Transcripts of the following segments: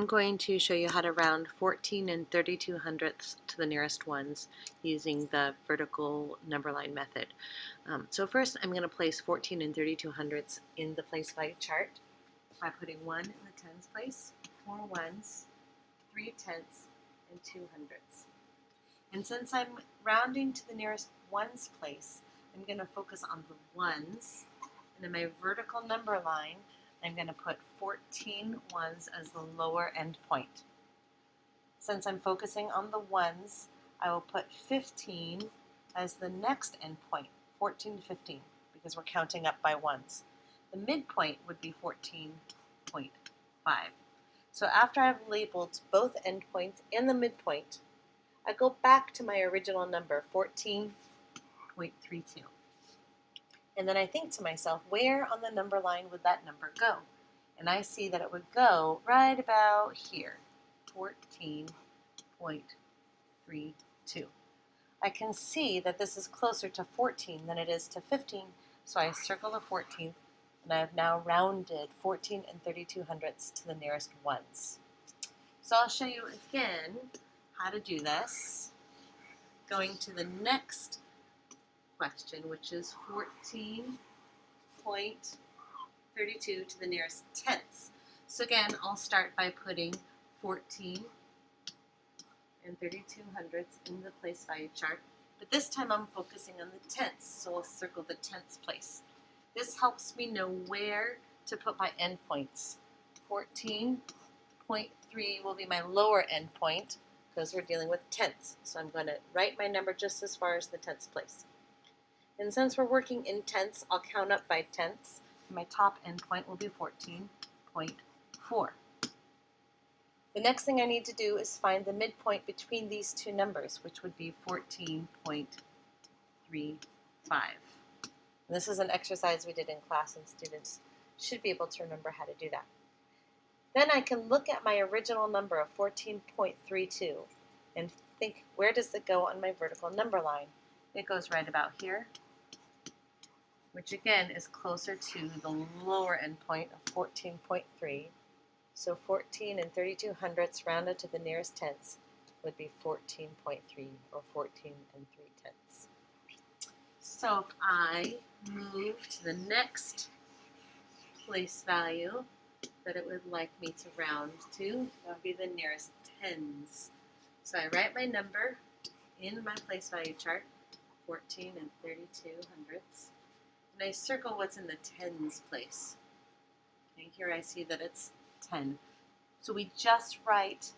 I'm going to show you how to round 14 and 32 hundredths to the nearest ones using the vertical number line method. So first I'm going to place 14 and 32 hundredths in the place value chart by putting 1 in the tens place, 4 ones, 3 tenths, and 2 hundredths. And since I'm rounding to the nearest ones place, I'm going to focus on the ones, and in my vertical number line I'm going to put 14 ones as the lower end point. Since I'm focusing on the ones, I will put 15 as the next end point, 14 to 15, because we're counting up by ones. The midpoint would be 14.5. So after I've labeled both endpoints and the midpoint, I go back to my original number, 14.32. And then I think to myself, where on the number line would that number go? And I see that it would go right about here, 14.32. I can see that this is closer to 14 than it is to 15, so I circle the 14th, and I have now rounded 14 and 32 hundredths to the nearest ones. So I'll show you again how to do this, going to the next question, which is 14.32 to the nearest tenths. So again, I'll start by putting 14 and 32 hundredths in the place value chart, but this time I'm focusing on the tenths, so I'll circle the tenths place. This helps me know where to put my endpoints. 14.3 will be my lower endpoint because we're dealing with tenths, so I'm going to write my number just as far as the tenths place. And since we're working in tenths, I'll count up by tenths. My top endpoint will be 14.4. The next thing I need to do is find the midpoint between these two numbers, which would be 14.35. This is an exercise we did in class, and students should be able to remember how to do that. Then I can look at my original number of 14.32 and think, where does it go on my vertical number line? It goes right about here, which again is closer to the lower end point of 14.3. So 14 and 32 hundredths rounded to the nearest tenths would be 14.3, or 14 and 3 tenths. So if I move to the next place value that it would like me to round to, that would be the nearest tens. So I write my number in my place value chart, 14 and 32 hundredths, and I circle what's in the tens place. And here I see that it's 10. So we just write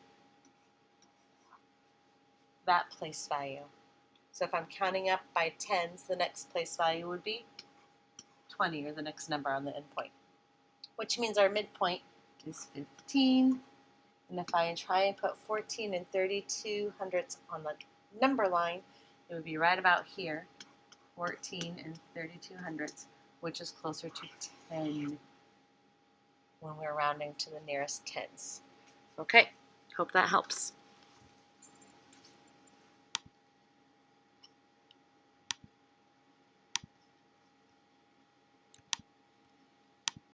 that place value. So if I'm counting up by tens, the next place value would be 20, or the next number on the endpoint, which means our midpoint is 15. And if I try and put 14 and 32 hundredths on the number line, it would be right about here, 14 and 32 hundredths, which is closer to 10 when we're rounding to the nearest tens. Okay, hope that helps.